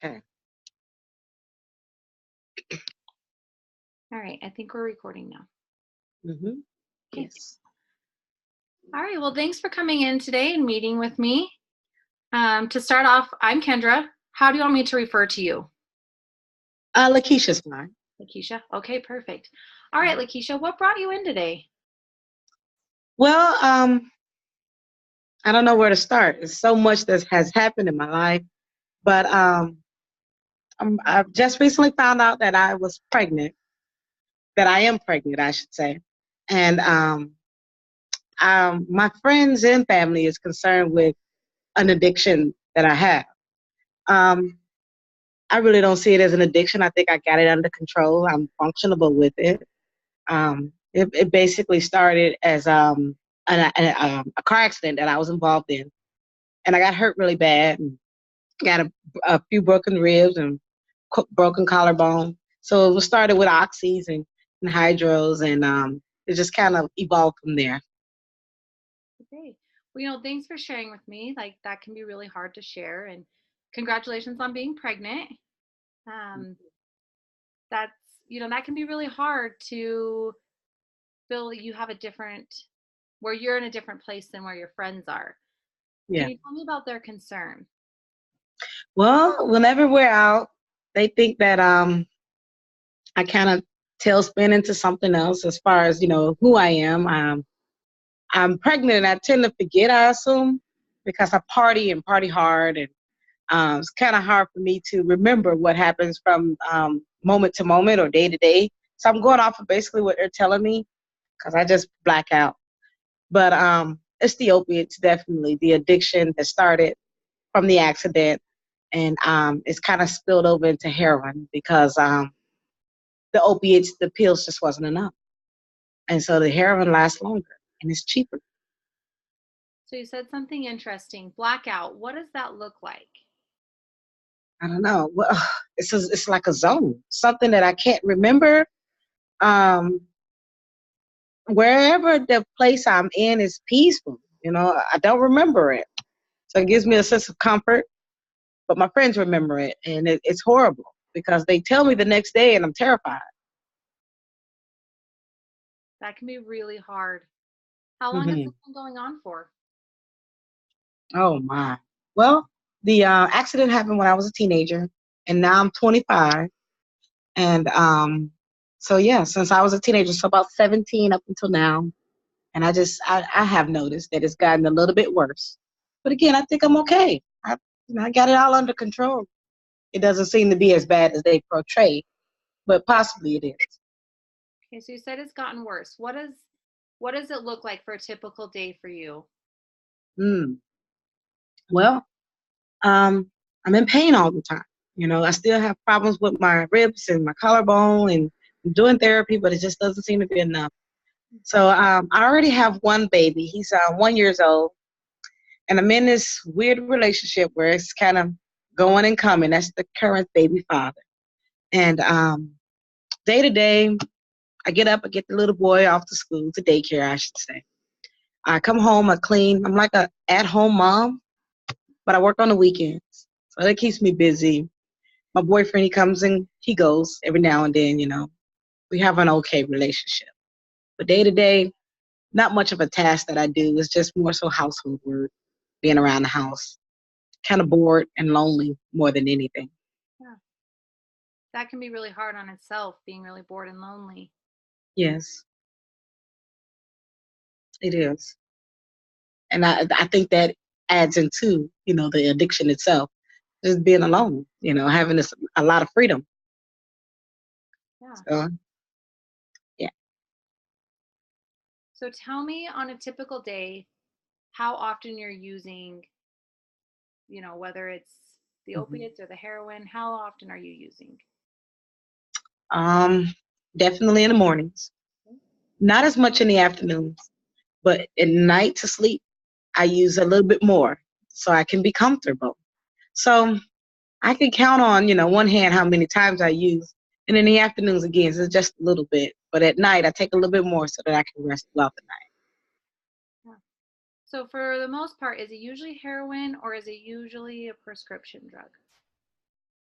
Okay. All right, I think we're recording now. Mm-hmm. Okay. Yes. All right, well, thanks for coming in today and meeting with me. To start off, I'm Kendra. How do you want me to refer to you? Lakeisha's fine. Lakeisha? Okay, perfect. All right, Mhm. Lakeisha, what brought you in today? Well, I don't know where to start. There's so much that has happened in my life, but I've just recently found out that I was pregnant. That I am pregnant, I should say, and my friends and family is concerned with an addiction that I have. Um, I really don't see it as an addiction. I think I got it under control. I'm functionable with it. It basically started as a car accident that I was involved in, and I got hurt really bad and got a few broken ribs and broken collarbone. So it was started with oxys and hydros, and it just kind of evolved from there. Okay. Well, thanks for sharing with me. Like, that can be really hard to share. And congratulations on being pregnant. Um, that's, that can be really hard to feel you have a different, where you're in a different place than where your friends are. Can Yeah. you tell me about their concern? Well, whenever we're out, they think that I kind of tailspin into something else as far as who I am. I'm pregnant, and I tend to forget. I assume because I party and party hard, and it's kind of hard for me to remember what happens from moment to moment or day to day. So I'm going off of basically what they're telling me because I just black out. But it's the opiates, definitely the addiction that started from the accident, and it's kind of spilled over into heroin because the opiates, the pills just wasn't enough, and so the heroin lasts longer and it's cheaper. So you said something interesting. Blackout. What does that look like? I don't know. Well, it's like a zone, something that I can't remember. Um, Wherever the place I'm in is peaceful, I don't remember it, so it gives me a sense of comfort. But my friends remember it, and it's horrible because they tell me the next day, and I'm terrified. That can be really hard. How long has Hmm. this been going on for? Oh my. Well, the accident happened when I was a teenager, and now I'm 25. And so yeah, since I was a teenager, so about 17 up until now. And I have noticed that it's gotten a little bit worse. But again, I think I'm okay. I got it all under control. It doesn't seem to be as bad as they portray, but possibly it is. Okay, so you said it's gotten worse. What does it look like for a typical day for you? Mm. Well, I'm in pain all the time. I still have problems with my ribs and my collarbone, and I'm doing therapy, but it just doesn't seem to be enough. So I already have one baby. He's 1 year old, and I'm in this weird relationship where it's kind of going and coming. That's the current baby father. And day to day, I get up, I get the little boy off to school, to daycare, I should say. I come home, I clean. I'm like a at-home mom, but I work on the weekends, so that keeps me busy. My boyfriend, he comes and he goes every now and then. We have an okay relationship, but day to day, not much of a task that I do. It's just more so household work, being around the house, kind of bored and lonely more than anything. Yeah, that can be really hard on itself, being really bored and lonely. Yes, it is. And I think that adds into, the addiction itself, just being alone, having a lot of freedom. Yeah. So, yeah. So tell me on a typical day how often you're using, whether it's the Mhm. opiates or the heroin, how often are you using? Um, Definitely in the mornings, not as much in the afternoons, but at night to sleep, I use a little bit more so I can be comfortable. So I can count on, one hand how many times I use. And in the afternoons, again, it's just a little bit. But at night, I take a little bit more so that I can rest throughout the night. Yeah. So for the most part, is it usually heroin or is it usually a prescription drug?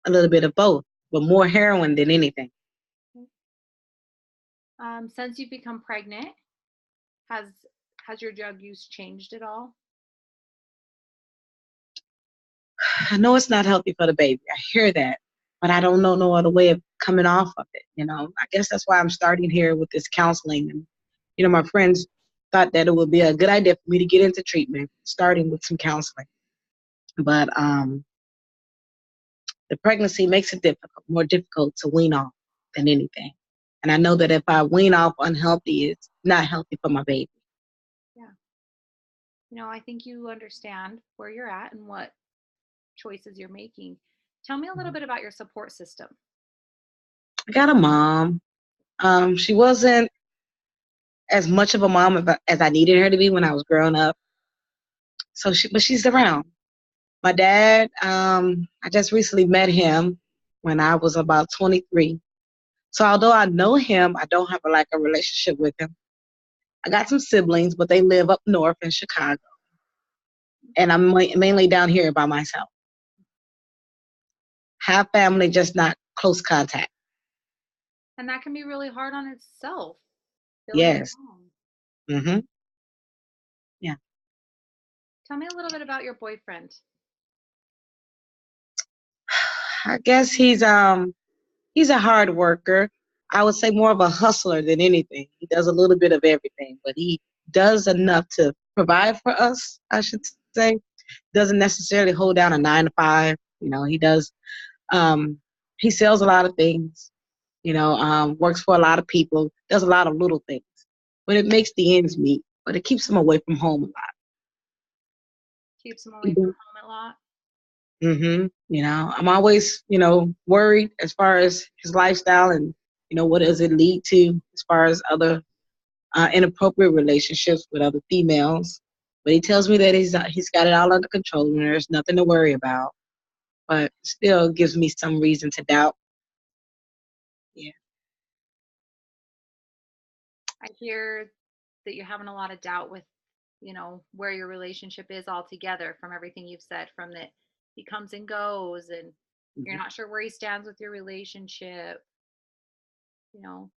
a little bit of both, but more heroin than anything. Since you've become pregnant, has has your drug use changed at all? I know it's not healthy for the baby. I hear that, but I don't know no other way of coming off of it. I guess that's why I'm starting here with this counseling. And my friends thought that it would be a good idea for me to get into treatment, starting with some counseling. But the pregnancy makes it more difficult to wean off than anything. And I know that if I wean off unhealthy, it's not healthy for my baby. Yeah. I think you understand where you're at and what choices you're making. Tell me a little bit about your support system. I got a mom. She wasn't as much of a mom as I needed her to be when I was growing up. But she's around. My dad, I just recently met him when I was about 23. So although I know him, I don't have a relationship with him. I got some siblings, but they live up north in Chicago, and I'm mainly down here by myself. Have family, just not close contact. And that can be really hard on itself, feeling Yes. alone. Mhm. Yeah. Tell me a little bit about your boyfriend. I guess he's a hard worker. I would say more of a hustler than anything. He does a little bit of everything, but he does enough to provide for us, I should say. Doesn't necessarily hold down a 9 to 5. He does. He sells a lot of things. Works for a lot of people. Does a lot of little things, but it makes the ends meet. But it keeps him away from home a lot. Keeps him away from home a lot. I'm always, worried as far as his lifestyle and, what does it lead to as far as other inappropriate relationships with other females. But he tells me that he's got it all under control and there's nothing to worry about. But still gives me some reason to doubt. Yeah. I hear that you're having a lot of doubt with, where your relationship is altogether from everything you've said, from that he comes and goes and you're Mhm. not sure where he stands with your relationship. You know,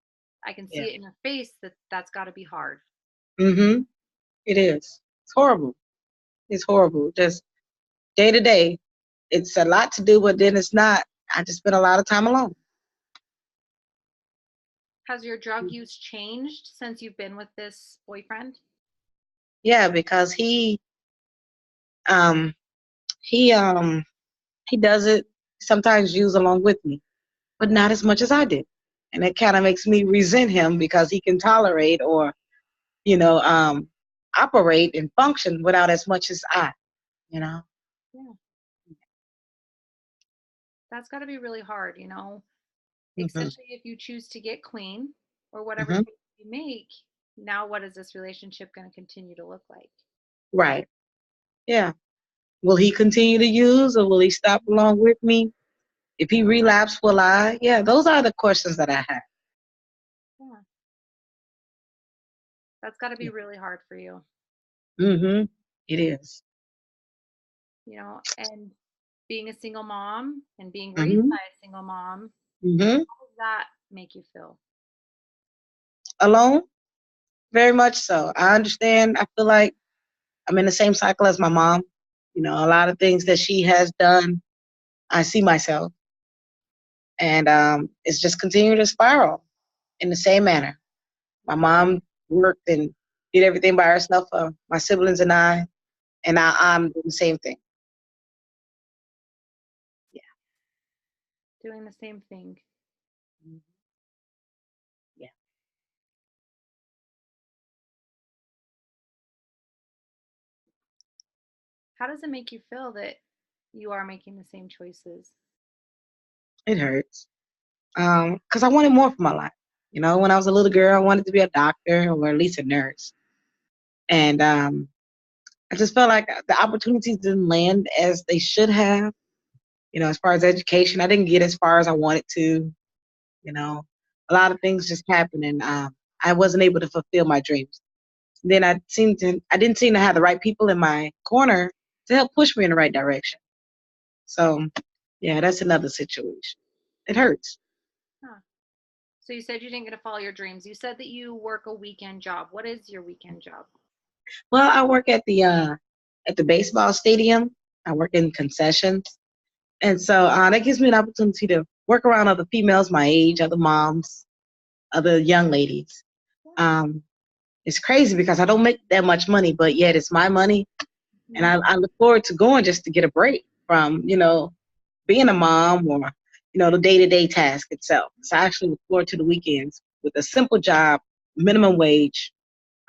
I can Yeah. see it in your face that that's got to be hard. Mhm. It is. It's horrible. It's horrible. Just day to day. It's a lot to do, but then it's not. I just spend a lot of time alone. Has your drug use changed since you've been with this boyfriend? Yeah, because um he um he does it sometimes use along with me, but not as much as I did. And it kind of makes me resent him because he can tolerate or, you know, um operate and function without as much as I, you know. Yeah, that's got to be really hard, Mhm. especially if you choose to get clean or whatever Mhm. choice you make. Now, what is this relationship going to continue to look like? Right. Yeah. Will he continue to use or will he stop along with me? If he relapse, will I? Yeah, those are the questions that I have. Yeah, that's got to be really hard for you, Mhm. It is. and being a single mom and being raised Mhm. by a single mom, Mhm. how does that make you feel? Alone? Very much so. I understand. I feel like I'm in the same cycle as my mom. A lot of things that she has done, I see myself. And it's just continuing to spiral in the same manner. My mom worked and did everything by herself for my siblings and now I'm doing the same thing. Yeah. Doing the same thing. Mhm. Yeah. How does it make you feel that you are making the same choices? It hurts. Because I wanted more for my life. When I was a little girl, I wanted to be a doctor or at least a nurse. And I just felt like the opportunities didn't land as they should have. As far as education, I didn't get as far as I wanted to. You know, a lot of things just happened, and I wasn't able to fulfill my dreams. Then I didn't seem to have the right people in my corner to help push me in the right direction. So Yeah, that's another situation. It hurts. Huh. So you said you didn't get to follow your dreams. You said that you work a weekend job. What is your weekend job? Well, I work at the baseball stadium. I work in concessions, and so that gives me an opportunity to work around other females my age, other moms, other young ladies. Yeah. Um, it's crazy because I don't make that much money, but yet it's my money, and Mhm. I look forward to going just to get a break from being a mom or the day-to-day task itself. So I actually look forward to the weekends with a simple job, minimum wage.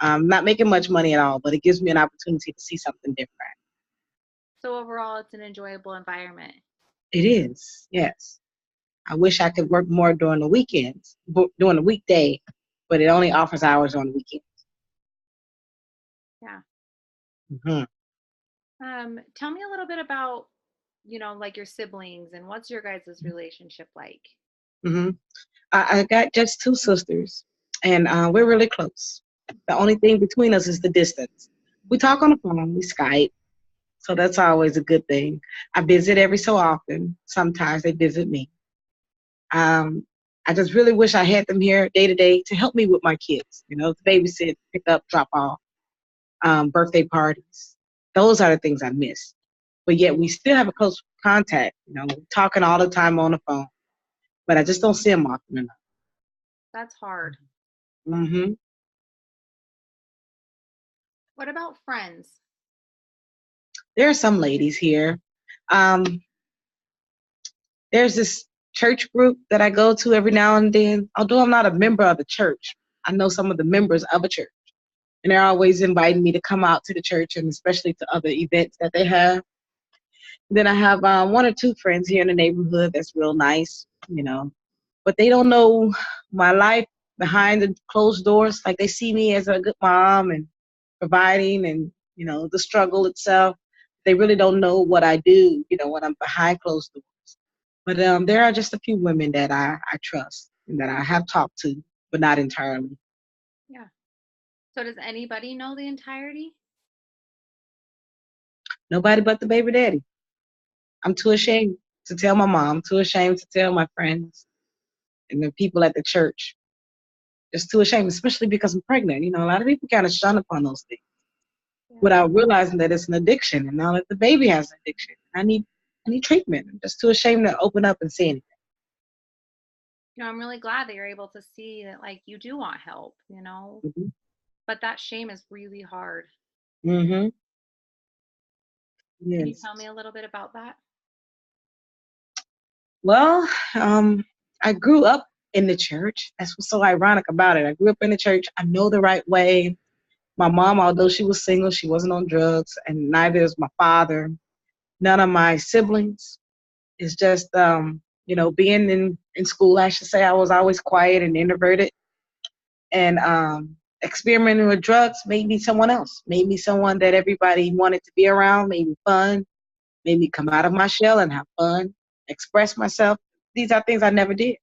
Not making much money at all, but it gives me an opportunity to see something different. So overall, it's an enjoyable environment. It is, yes. I wish I could work more during the weekends, during the weekday, but it only offers hours on the weekend. Yeah. Hmm. Tell me a little bit about, like your siblings and what's your guys' relationship like? Hmm. I got just two sisters, and we're really close. The only thing between us is the distance. We talk on the phone, we Skype, so that's always a good thing. I visit every so often. Sometimes they visit me. Um, I just really wish I had them here day to day to help me with my kids, to babysit, pick up, drop off, birthday parties. Those are the things I miss. But yet we still have a close contact, talking all the time on the phone. But I just don't see them often enough. That's hard. Hmm. What about friends? There are some ladies here. Um, there's this church group that I go to every now and then. Although I'm not a member of the church, I know some of the members of a church. And they're always inviting me to come out to the church and especially to other events that they have. Then I have one or two friends here in the neighborhood that's real nice, but they don't know my life behind the closed doors. Like they see me as a good mom and providing and, the struggle itself. They really don't know what I do, when I'm behind closed doors. But there are just a few women that I trust and that I have talked to, but not entirely. Yeah. So does anybody know the entirety? Nobody but the baby daddy. I'm too ashamed to tell my mom, too ashamed to tell my friends and the people at the church. Just too ashamed, especially because I'm pregnant. A lot of people kind of shun upon those things Yeah. without realizing that it's an addiction, and now that the baby has an addiction, I need treatment. I'm just too ashamed to open up and say anything. I'm really glad that you're able to see that like you do want help, Hmm. but that shame is really hard. Hmm. Can you Yes. tell me a little bit about that? Well, um, I grew up in the church. That's what's so ironic about it. I grew up in the church. I know the right way. My mom, although she was single, she wasn't on drugs, and neither is my father. None of my siblings. It's just, being in school, I should say, I was always quiet and introverted. And experimenting with drugs made me someone else, made me someone that everybody wanted to be around, made me fun, made me come out of my shell and have fun, express myself. These are things I never did.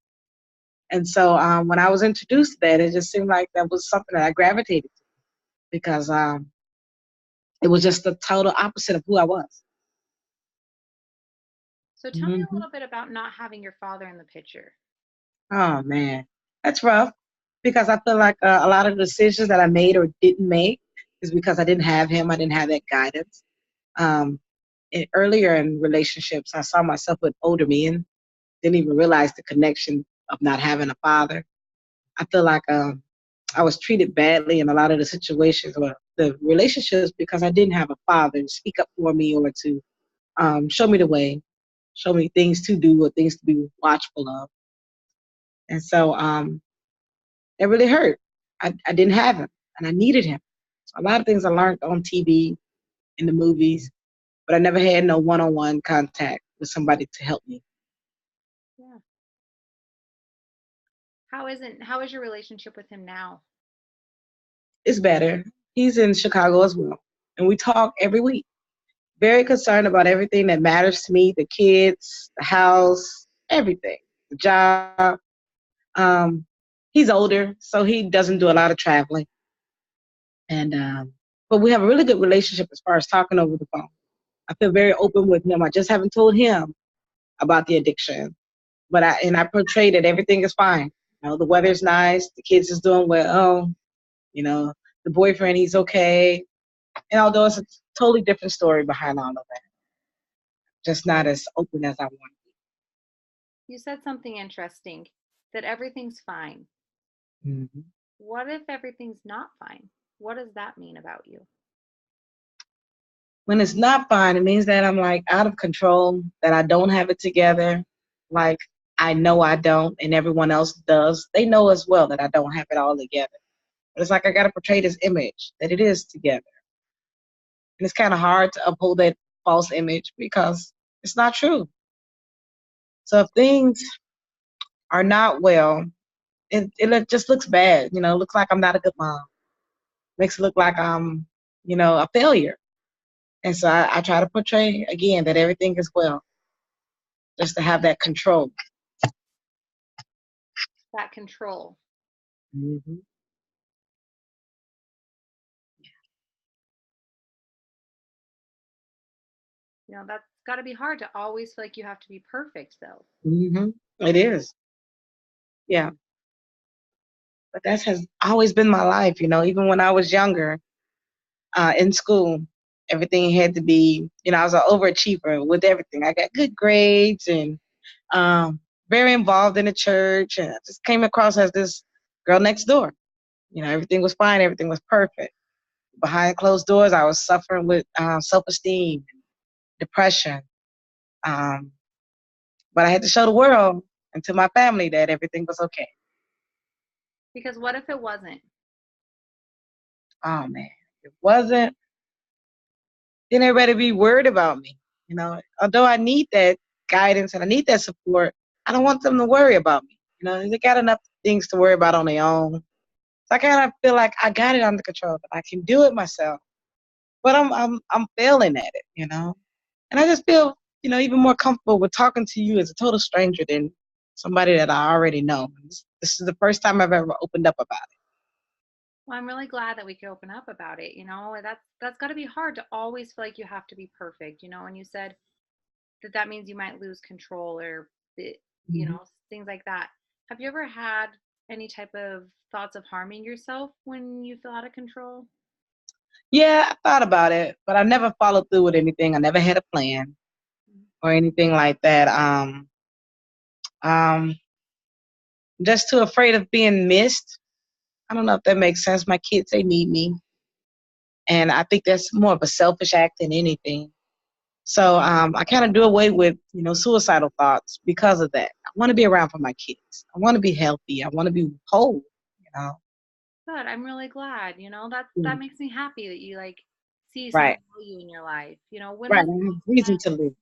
And so when I was introduced to that, it just seemed like that was something that I gravitated to because it was just the total opposite of who I was. So tell me a Hmm. little bit about not having your father in the picture. Oh man, that's rough because I feel like a lot of the decisions that I made or didn't make is because I didn't have him. I didn't have that guidance. Um, earlier in relationships, I saw myself with older men, didn't even realize the connection of not having a father. I feel like I was treated badly in a lot of the situations or the relationships because I didn't have a father to speak up for me or to show me the way, show me things to do or things to be watchful of. And so it really hurt. I didn't have him and I needed him. So a lot of things I learned on TV, in the movies, but I never had no one-on-one contact with somebody to help me. Yeah. How is your relationship with him now? It's better. He's in Chicago as well. And we talk every week. Very concerned about everything that matters to me, the kids, the house, everything, the job. Um, he's older, so he doesn't do a lot of traveling. And but we have a really good relationship as far as talking over the phone. I feel very open with him. I just haven't told him about the addiction. But I portray that everything is fine. The weather's nice, the kids is doing well, you know, the boyfriend, he's okay. And although it's a totally different story behind all of that, just not as open as I want. You said something interesting, that everything's fine. Mm-hmm. What if everything's not fine? What does that mean about you? When it's not fine, it means that I'm like out of control, that I don't have it together. Like I know I don't, and everyone else does. They know as well that I don't have it all together. But it's like I got to portray this image that it is together. And it's kind of hard to uphold that false image because it's not true. So if things are not well, just looks bad. It looks like I'm not a good mom. Makes it look like I'm, a failure. And so I try to portray again that everything is well, just to have that control. That control. Hmm. That's got to be hard to always feel like you have to be perfect, though. It is. Yeah. But that has always been my life, even when I was younger, in school, everything had to be, I was an overachiever with everything. I got good grades and very involved in the church, and I just came across as this girl next door. Everything was fine, everything was perfect. Behind closed doors, I was suffering with self-esteem, depression. Um, but I had to show the world and to my family that everything was okay. Because what if it wasn't? Oh man, it wasn't. Then everybody be worried about me. Although I need that guidance and I need that support, I don't want them to worry about me. They got enough things to worry about on their own. So I kind of feel like I got it under control, that I can do it myself. But I'm failing at it. And I just feel, even more comfortable with talking to you as a total stranger than somebody that I already know. This is the first time I've ever opened up about it. Well, I'm really glad that we could open up about it. That's got to be hard to always feel like you have to be perfect. And you said that means you might lose control or the, you Mhm. know, things like that. Have you ever had any type of thoughts of harming yourself when you feel out of control? Yeah, I thought about it, but I never followed through with anything. I never had a plan or anything like that. Um, just too afraid of being missed. I don't know if that makes sense. My kids, they need me. And I think that's more of a selfish act than anything. So I kind of do away with, suicidal thoughts because of that. I want to be around for my kids. I want to be healthy. I want to be whole, you know. Good. I'm really glad. That Mm. makes me happy that you like see some Right, value in your life. When right. was I the have last reason time? to live.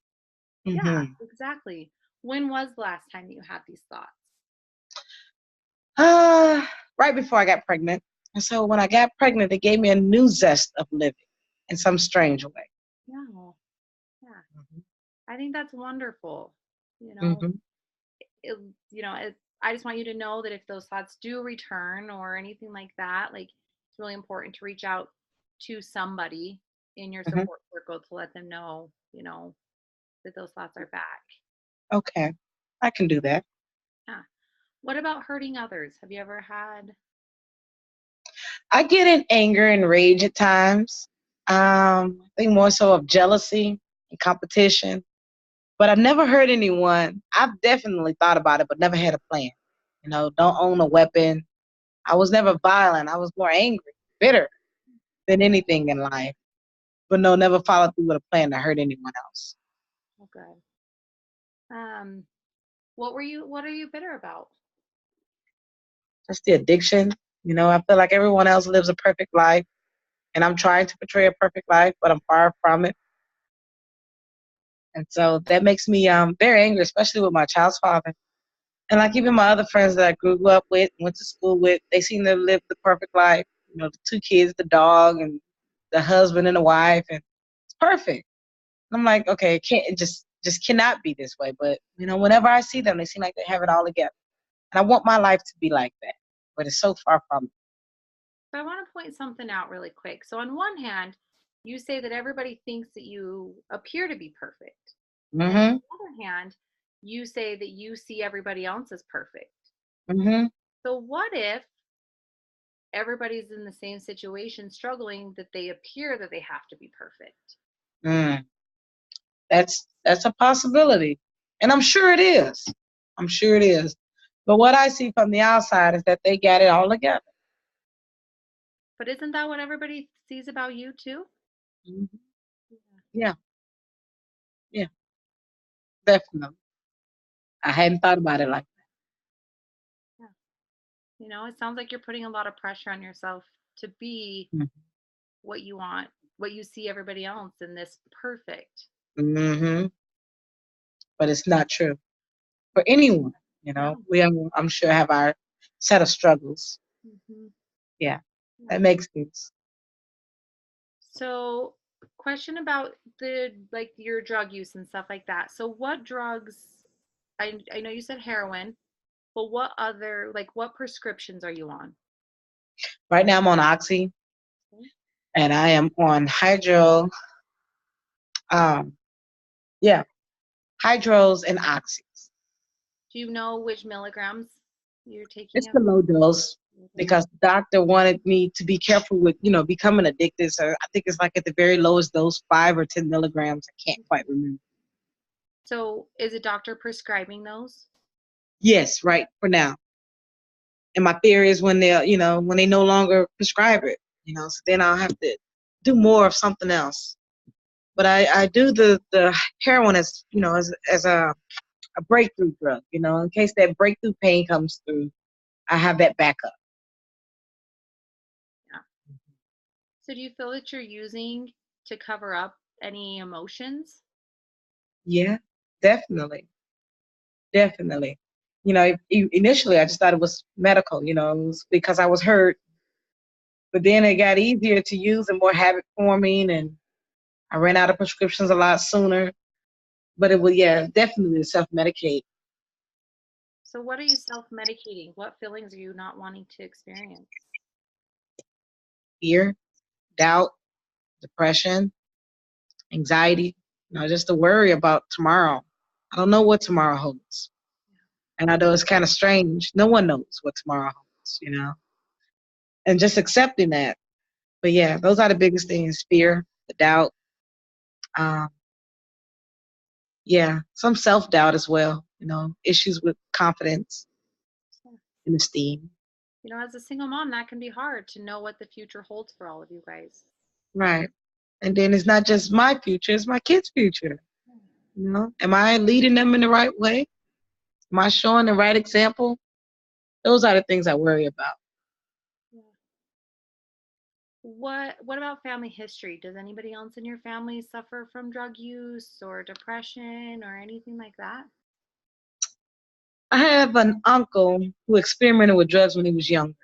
Yeah, Hmm. exactly. When was the last time that you had these thoughts? Uh, right before I got pregnant. And so when I got pregnant, it gave me a new zest of living in some strange way. Yeah, yeah. I think that's wonderful. You know, Hmm. it, I just want you to know that if those thoughts do return or anything like that, like it's really important to reach out to somebody in your Hmm. support circle to let them know, that those thoughts are back. Okay, I can do that. Yeah. What about hurting others? Have you ever had? I get in anger and rage at times. I think more so of jealousy and competition. But I've never hurt anyone. I've definitely thought about it, but never had a plan. Don't own a weapon. I was never violent. I was more angry, bitter than anything in life. But no, never followed through with a plan to hurt anyone else. Oh, good. Um, what are you bitter about? Just the addiction. I feel like everyone else lives a perfect life, and I'm trying to portray a perfect life, but I'm far from it. And so that makes me very angry, especially with my child's father. And like even my other friends that I grew up with, went to school with, they seem to live the perfect life. The two kids, the dog, and the husband and the wife, and it's perfect. And I'm like, okay, it just cannot be this way. But whenever I see them, they seem like they have it all together. And I want my life to be like that, but it's so far from So I want to point something out really quick. So on one hand, you say that everybody thinks that you appear to be perfect. it. And on Hmm. the other hand, you say that you see everybody else as perfect. Mm-hmm. So what if everybody's in the same situation struggling that they appear that they have to be perfect? Mm. That's a possibility, and I'm sure it is. I'm sure it is. But what I see from the outside is that they got it all together. But isn't that what everybody sees about you too? Mhm. Yeah. Yeah, yeah, definitely. I hadn't thought about it like Yeah. It sounds like you're putting a lot of pressure on yourself to be that. what you want, what you see everybody else in this perfect. Mm-hmm. But it's not true for anyone. No. We have, I'm sure, have our set of struggles. Hmm. Yeah, Yeah. that makes sense. So, question about the like your drug use and stuff like that. So, what drugs? I know you said heroin, but what other what prescriptions are you on? Right now, I'm on Oxy, Okay. and I am on Hydro. Um, yeah, Hydros and Oxys. Do you know which milligrams you're taking It's of the low dose those? because the doctor wanted me to be careful with, becoming addicted. So I think it's like at the very lowest dose, 5 or 10 milligrams. I can't quite remember. So, is a doctor prescribing those? Yes, right for now. And my fear is when when they no longer prescribe it, so then I'll have to do more of something else. But I do the heroin as, as a breakthrough drug, in case that breakthrough pain comes through, I have that backup. Yeah. So, do you feel that you're using to cover up any emotions? Yeah, definitely. Definitely. Initially I just thought it was medical, it was because I was hurt, but then it got easier to use and more habit forming, and I ran out of prescriptions a lot sooner. But it was, yeah, definitely self-medicate. So, what are you self medicating? What feelings are you not wanting to experience? Fear, doubt, depression, anxiety, just the worry about tomorrow. I don't know what tomorrow holds. And I know it's kind of strange. No one knows what tomorrow holds. And just accepting that. But yeah, those are the biggest things: fear, the doubt, um, yeah, some self-doubt as well, issues with confidence Yeah. and esteem. As a single mom, that can be hard to know what the future holds for all of you guys. Right. And then it's not just my future, it's my kids' future. Am I leading them in the right way? Am I showing the right example? Those are the things I worry about. Yeah. What about family history? Does anybody else in your family suffer from drug use or depression or anything like that? I have an uncle who experimented with drugs when he was younger,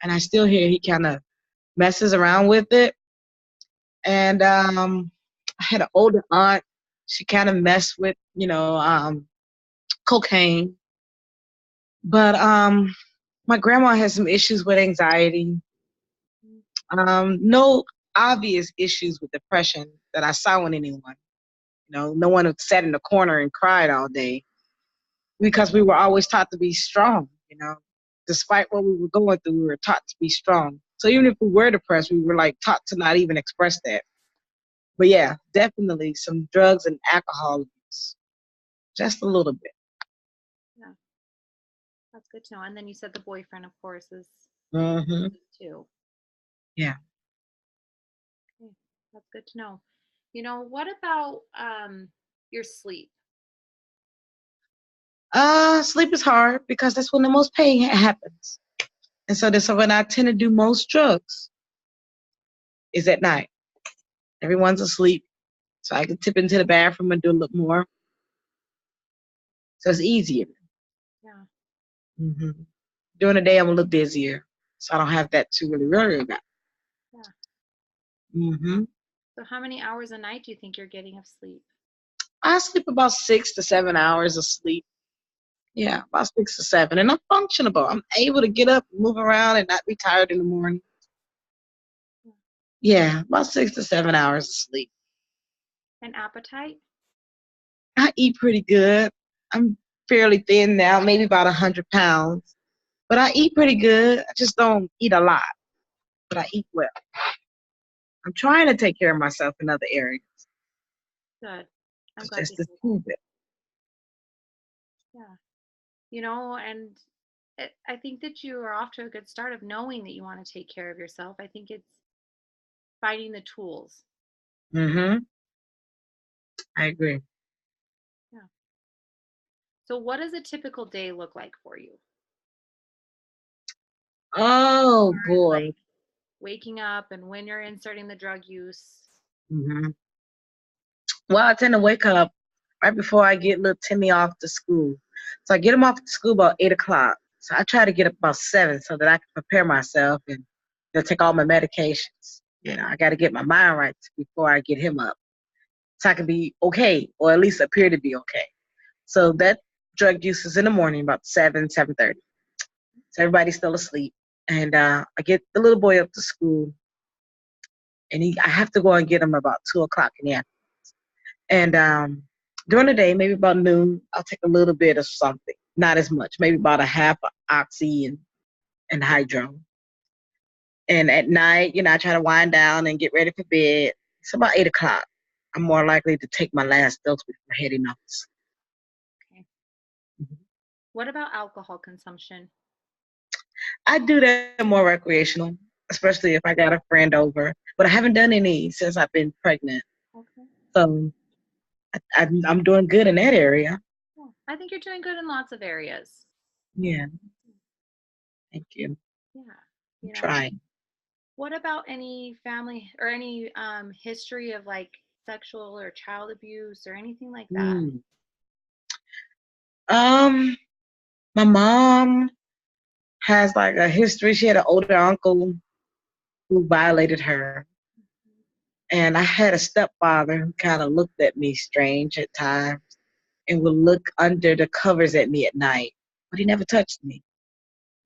and I still hear he kind of messes around with it. And I had an older aunt. She kind of messed with, cocaine. But my grandma has some issues with anxiety. Mm. No obvious issues with depression that I saw in anyone. No one had sat in the corner and cried all day because we were always taught to be strong. Despite what we were going through, we were taught to be strong. So even if we were depressed, we were like taught to not even express that. But yeah, definitely some drugs and alcohol use, just a little bit. Yeah, that's good to know. And then you said the boyfriend, of course, is Hmm. too. Yeah. Okay, that's good to know. What about your sleep? Sleep is hard because that's when the most pain happens. And so that's when I tend to do most drugs is at night. Everyone's asleep, so I can tip into the bathroom and do a little more. So it's easier. Yeah, Hmm. During the day, I'm a little busier, so I don't have that to really worry about. yeah. Hmm. So how many hours a night do you think you're getting of sleep? I sleep about 6 to 7 hours of sleep. Yeah, about 6 to 7, and I'm functionable. I'm able to get up, move around, and not be tired in the morning. Yeah. Yeah, about 6 to 7 hours of sleep. And appetite? I eat pretty good. I'm fairly thin now, maybe about 100 pounds. But I eat pretty good. I just don't eat a lot, but I eat well. I'm trying to take care of myself in other areas, Good. I'm glad to just to hear that. prove it. Yeah. And I think that you are off to a good start of knowing that you want to take care of yourself. I think it's finding the tools. Mm-hmm. I agree. Yeah. So, what does a typical day look like for you? Oh As boy. like waking up and when you're inserting the drug use. Hmm. Well, I tend to wake up right before I get little Timmy off to school. So I get him off to school about 8 o'clock. So I try to get up about 7 so that I can prepare myself and take all my medications. I got to get my mind right before I get him up, so I can be okay, or at least appear to be okay. So that drug use is in the morning, about 7:30. So everybody's still asleep, and I get the little boy up to school, and I have to go and get him about 2 o'clock in the afternoon. And during the day, maybe about noon, I'll take a little bit of something, not as much, maybe about a half of oxy and hydro. And at night, I try to wind down and get ready for bed. It's about 8 o'clock. I'm more likely to take my last dose before heading off. Okay. What about alcohol consumption? I do that more recreational, especially if I got a friend over. But I haven't done any since I've been pregnant. Okay. So I'm doing good in that area. Yeah. I think you're doing good in lots of areas. Yeah, thank you. Yeah. I'm You know, trying. what about any family or any history of like sexual or child abuse or anything like that? Mm. Um, my mom has like a history. She had an older uncle who violated her. And I had a stepfather who kind of looked at me strange at times and would look under the covers at me at night, but he never touched me.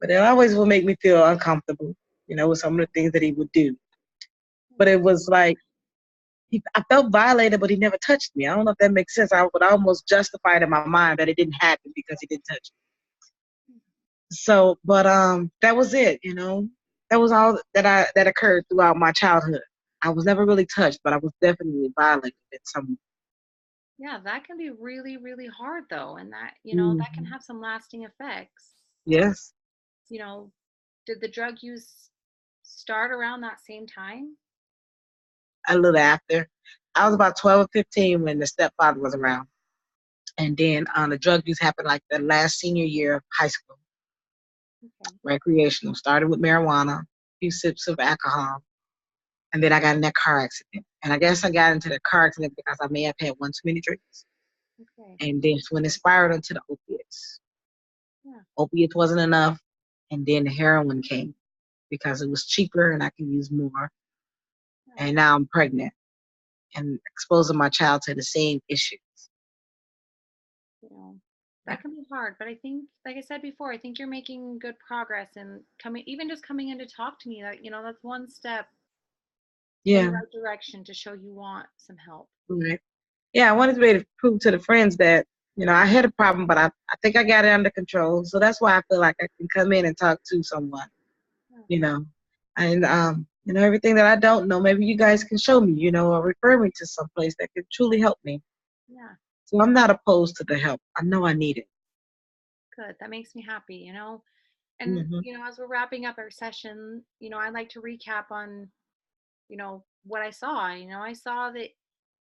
But it always would make me feel uncomfortable, with some of the things that he would do. But it was like, I felt violated, but he never touched me. I don't know if that makes sense. I would almost justify it in my mind that it didn't happen because he didn't touch me. So, but that was it. That was all that occurred throughout my childhood. I was never really touched, but I was definitely violated at some. Yeah, that can be really, really hard though. And that can Mhm. have some lasting effects. Yes, You know, did the drug use start around that same time? a little after. I was about 12 or 15 when the stepfather was around. And then the drug use happened like the last senior year of high school, Okay. recreational. Started with marijuana, a few sips of alcohol, and then I got in that car accident. And I guess I got into the car accident because I may have had one too many drinks. Okay. And then when it spiraled into the opiates. Yeah. Opiates wasn't enough, and then the heroin came because it was cheaper and I can use more. Yeah. And now I'm pregnant and exposing my child to the same issues. You know, that can be hard, but I think, like I said before, I think you're making good progress and even just coming in to talk to me, that's one step in the Yeah, right direction to show you want some help. right. Yeah, I wanted to be able to prove to the friends that, I had a problem, but I think I got it under control. So that's why I feel like I can come in and talk to someone, Yeah. you know. And everything that I don't know, maybe you guys can show me, or refer me to some place that could truly help me. Yeah. So I'm not opposed to the help. I know I need it. Good. That makes me happy. And, Hmm. as we're wrapping up our session, I'd like to recap on, what I saw. I saw that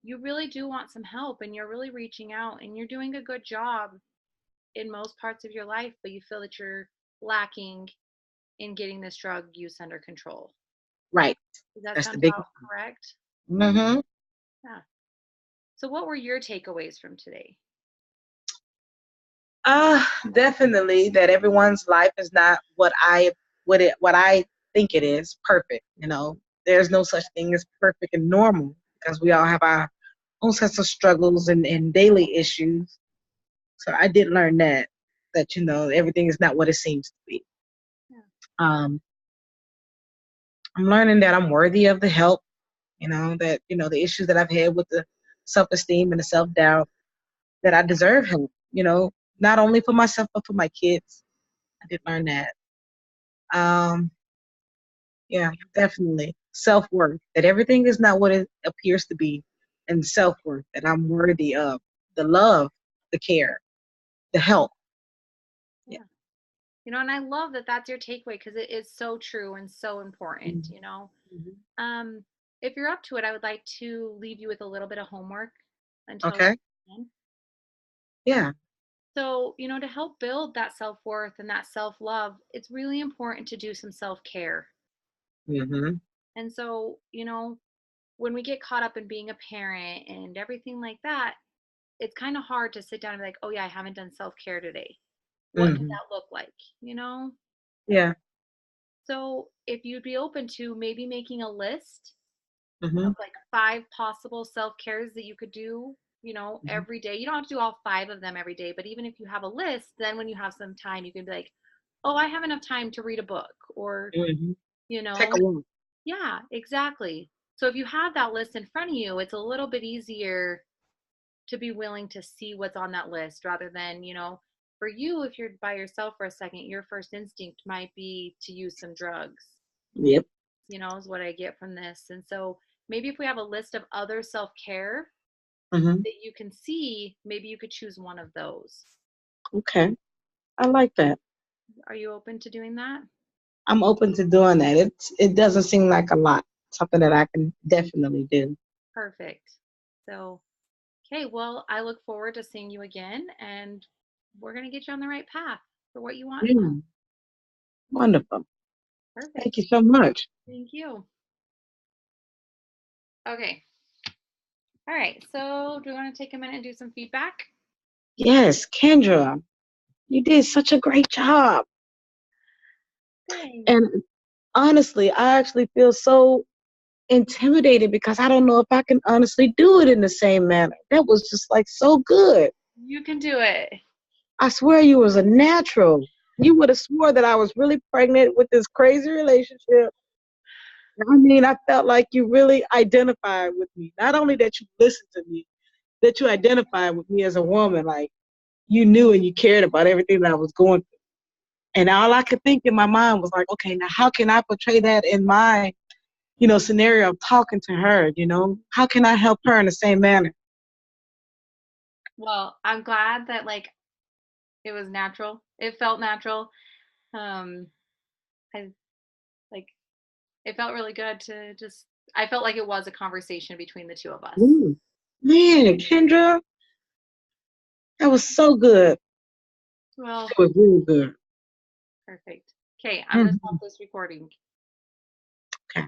you really do want some help and you're really reaching out and you're doing a good job in most parts of your life, but you feel that you're lacking in getting this drug use under control. Right. Does that That's the sound big about correct? one. Hmm. Yeah. So, what were your takeaways from today? Definitely that everyone's life is not what I think it is perfect. There's no such thing as perfect and normal because we all have our own sets of struggles and daily issues. So I did learn that everything is not what it seems to be. Yeah. Um, I'm learning that I'm worthy of the help. That the issues that I've had with the self-esteem and the self-doubt, that I deserve help. you know, not only for myself, but for my kids. I did learn that. Um, yeah, definitely. Self-worth, that everything is not what it appears to be, and self-worth, that I'm worthy of the love, the care, the help. Yeah. Yeah. And I love that that's your takeaway because it is so true and so important, Mhm. Mhm. Um, if you're up to it, I would like to leave you with a little bit of homework until Okay. then. Yeah. So, to help build that self-worth and that self-love, it's really important to do some self-care. Hmm. And so, when we get caught up in being a parent and everything like that, it's kind of hard to sit down and be like, oh, yeah, I haven't done self care today. What does Hmm. that look like? You know? Yeah. So if you'd be open to maybe making a list Hmm. of like 5 possible self cares that you could do, Hmm. every day. You don't have to do all 5 of them every day, but even if you have a list, then when you have some time, you can be like, oh, I have enough time to read a book or, Hmm. you Take know, a walk. yeah, exactly. So if you have that list in front of you, it's a little bit easier to be willing to see what's on that list rather than, for you, if you're by yourself for a second, your first instinct might be to use some drugs, Yep. is what I get from this. And so maybe if we have a list of other self care Hmm. that you can see, maybe you could choose one of those. Okay. I like that. Are you open to doing that? I'm open to doing that. It doesn't seem like a lot. Something that I can definitely do. Perfect. So, okay, well, I look forward to seeing you again, and we're going to get you on the right path for what you want in life. Yeah. Wonderful. Thank Perfect. you so much. Thank you. Okay. All right. So, do we want to take a minute and do some feedback? Yes, Kendra, you did such a great job. Thanks. And honestly, I actually feel so intimidated because I don't know if I can honestly do it in the same manner. That was just like so good. You can do it. I swear you was a natural. You would have swore that I was really pregnant with this crazy relationship. I mean, I felt like you really identified with me. Not only that you listened to me, that you identified with me as a woman. Like you knew and you cared about everything that I was going through. And all I could think in my mind was like, okay, now how can I portray that in my, scenario of talking to her, How can I help her in the same manner? Well, I'm glad that it was natural. It felt natural. Um, I like it felt really good to just I felt like it was a conversation between the two of us. Ooh, man, Kendra, that was so good. Well, That was really good. perfect. Okay, I'm gonna stop Mhm. this recording. Okay.